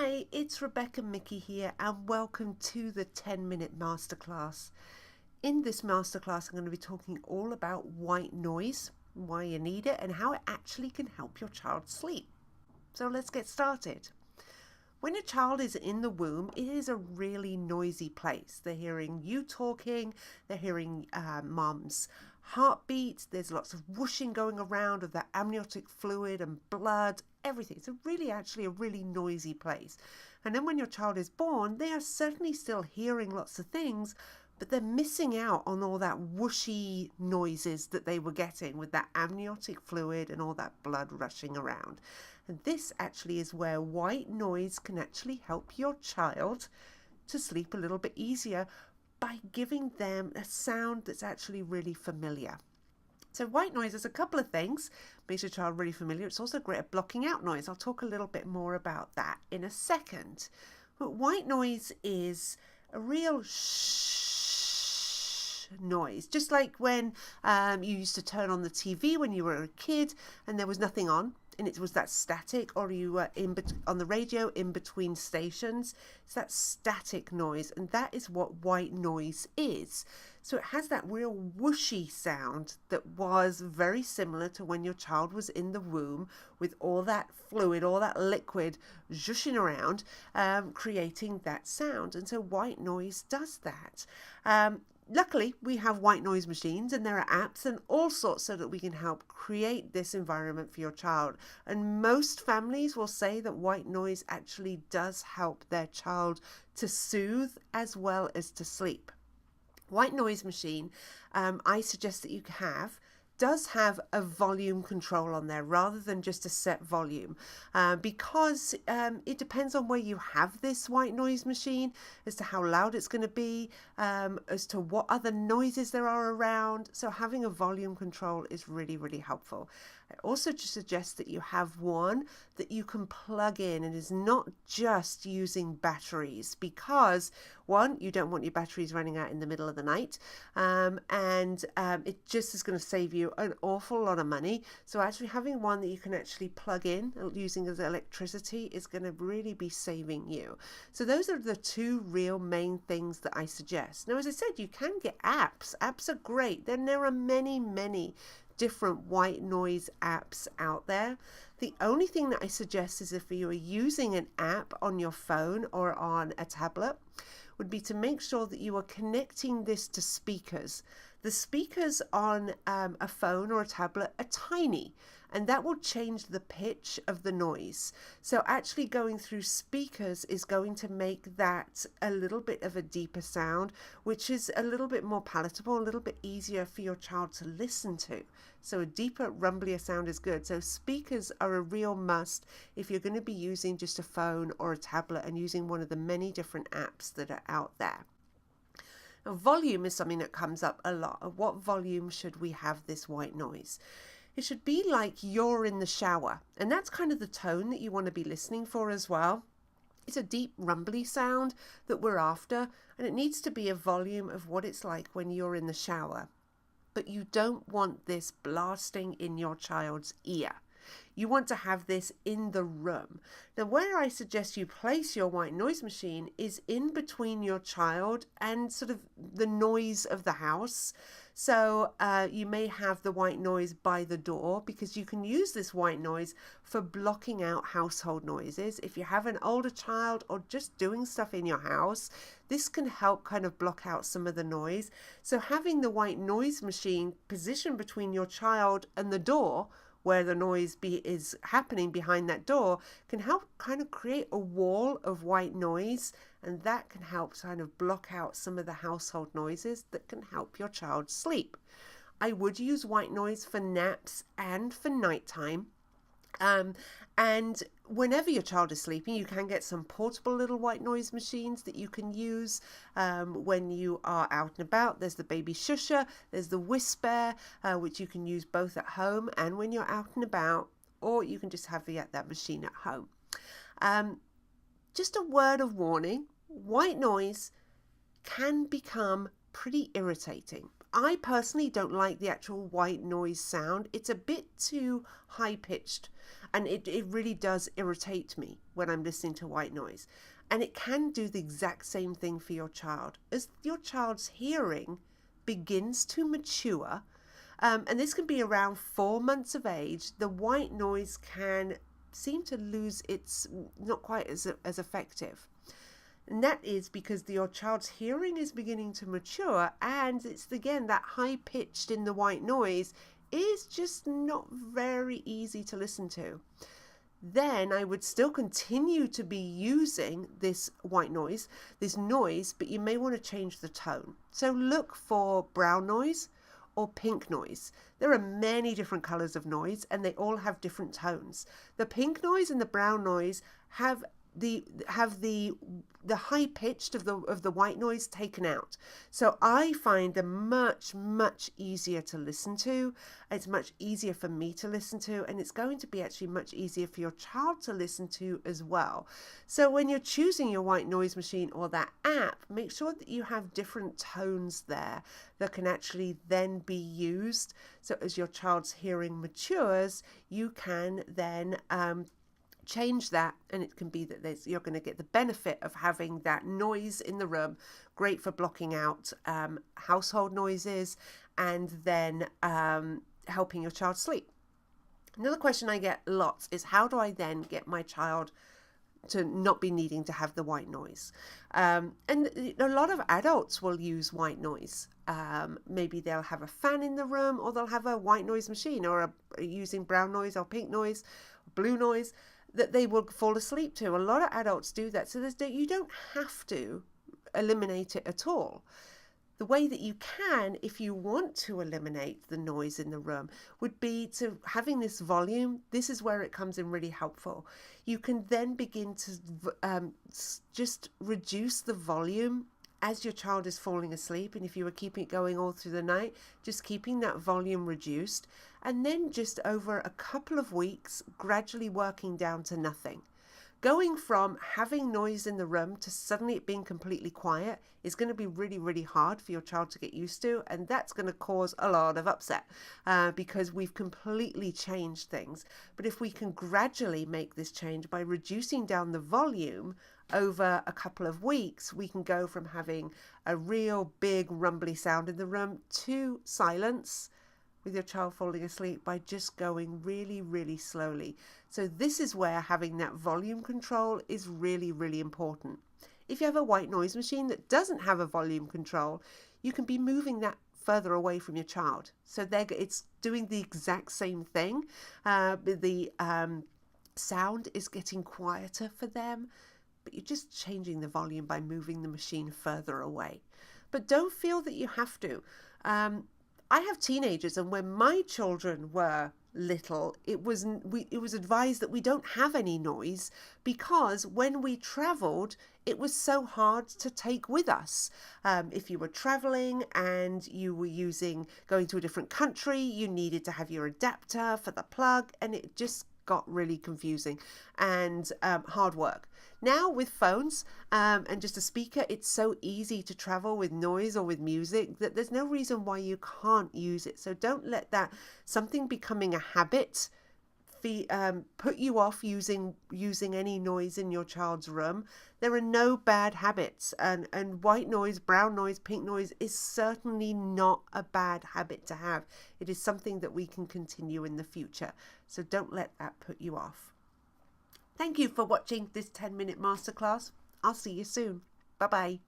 Hi, it's Rebecca Mickey here and welcome to the 10-minute masterclass. In this masterclass, I'm going to be talking all about white noise, why you need it, and how it actually can help your child sleep. So let's get started. When a child is in the womb, it is a really noisy place. They're hearing you talking, they're hearing mom's heartbeat, there's lots of whooshing going around of that amniotic fluid and blood, everything. It's actually a really noisy place. And then when your child is born, they are certainly still hearing lots of things, but they're missing out on all that whooshy noises that they were getting with that amniotic fluid and all that blood rushing around. And this actually is where white noise can actually help your child to sleep a little bit easier by giving them a sound that's actually really familiar. So white noise is a couple of things, makes your child really familiar. It's also great at blocking out noise. I'll talk a little bit more about that in a second. But white noise is a real shh noise, just like when you used to turn on the TV when you were a kid and there was nothing on and it was that static, or you were on the radio in between stations. It's that static noise, and that is what white noise is. So it has that real whooshy sound that was very similar to when your child was in the womb with all that fluid, all that liquid zhushing around, creating that sound. And so white noise does that. Luckily, we have white noise machines and there are apps and all sorts so that we can help create this environment for your child. And most families will say that white noise actually does help their child to soothe as well as to sleep. White noise machine, I suggest that you does have a volume control on there rather than just a set volume, because it depends on where you have this white noise machine as to how loud it's going to be, as to what other noises there are around. So having a volume control is really, really helpful. I also just suggest that you have one that you can plug in and is not just using batteries, because one, you don't want your batteries running out in the middle of the night, and it just is going to save you an awful lot of money. So actually having one that you can actually plug in using as electricity is going to really be saving you. So those are the two real main things that I suggest. Now, as I said, you can get apps. Apps are great. Then there are many different white noise apps out there. The only thing that I suggest is if you are using an app on your phone or on a tablet, would be to make sure that you are connecting this to speakers. The speakers on a phone or a tablet are tiny, and that will change the pitch of the noise. So actually going through speakers is going to make that a little bit of a deeper sound, which is a little bit more palatable, a little bit easier for your child to listen to. So a deeper, rumblier sound is good. So speakers are a real must if you're going to be using just a phone or a tablet and using one of the many different apps that are out there. Now, volume is something that comes up a lot. At what volume should we have this white noise? It should be like you're in the shower, and that's kind of the tone that you want to be listening for as well. It's a deep, rumbly sound that we're after, and it needs to be a volume of what it's like when you're in the shower. But you don't want this blasting in your child's ear. You want to have this in the room. Now, where I suggest you place your white noise machine is in between your child and sort of the noise of the house. So you may have the white noise by the door, because you can use this white noise for blocking out household noises. If you have an older child or just doing stuff in your house, this can help kind of block out some of the noise. So having the white noise machine positioned between your child and the door, where the noise is happening behind that door, can help kind of create a wall of white noise, and that can help kind of block out some of the household noises that can help your child sleep. I would use white noise for naps and for nighttime. And whenever your child is sleeping, you can get some portable little white noise machines that you can use when you are out and about. There's the Baby Shusher, there's the Whisper, which you can use both at home and when you're out and about, or you can just have that machine at home. Just a word of warning, white noise can become pretty irritating. I personally don't like the actual white noise sound. It's a bit too high pitched, and it really does irritate me when I'm listening to white noise. And it can do the exact same thing for your child. As your child's hearing begins to mature, and this can be around 4 months of age, the white noise can seem to lose its, not quite as effective. And that is because your child's hearing is beginning to mature, and it's again that high pitched in the white noise is just not very easy to listen to. Then I would still continue to be using this white noise, this noise, but you may want to change the tone. So look for brown noise or pink noise. There are many different colors of noise, and they all have different tones. The pink noise and the brown noise have the high pitched of the white noise taken out. So I find them much easier to listen to. It's much easier for me to listen to, and it's going to be actually much easier for your child to listen to as well. So when you're choosing your white noise machine or that app, make sure that you have different tones there that can actually then be used. So as your child's hearing matures, you can then change that, and it can be that you're going to get the benefit of having that noise in the room, great for blocking out household noises, and then helping your child sleep. Another question I get lots is, how do I then get my child to not be needing to have the white noise? And a lot of adults will use white noise. Maybe they'll have a fan in the room, or they'll have a white noise machine, or using brown noise or pink noise, blue noise, that they will fall asleep to. A lot of adults do that. So you don't have to eliminate it at all. The way that you can, if you want to eliminate the noise in the room, would be to having this volume. This is where it comes in really helpful. You can then begin to just reduce the volume as your child is falling asleep. And if you were keeping it going all through the night, just keeping that volume reduced, and then just over a couple of weeks, gradually working down to nothing. Going from having noise in the room to suddenly it being completely quiet is going to be really hard for your child to get used to, and that's going to cause a lot of upset because we've completely changed things. But if we can gradually make this change by reducing down the volume over a couple of weeks, we can go from having a real big rumbly sound in the room to silence with your child falling asleep by just going really slowly. So this is where having that volume control is really important. If you have a white noise machine that doesn't have a volume control, you can be moving that further away from your child. So it's doing the exact same thing. The sound is getting quieter for them, but you're just changing the volume by moving the machine further away. But don't feel that you have to. I have teenagers, and when my children were little, it was advised that we don't have any noise, because when we traveled, it was so hard to take with us. If you were traveling and you were going to a different country, you needed to have your adapter for the plug, and it just got really confusing and hard work. Now with phones and just a speaker, it's so easy to travel with noise or with music that there's no reason why you can't use it. So don't let that something becoming a habit put you off using any noise in your child's room. There are no bad habits, and white noise, brown noise, pink noise is certainly not a bad habit to have. It is something that we can continue in the future. So don't let that put you off. Thank you for watching this 10-minute masterclass. I'll see you soon. Bye-bye.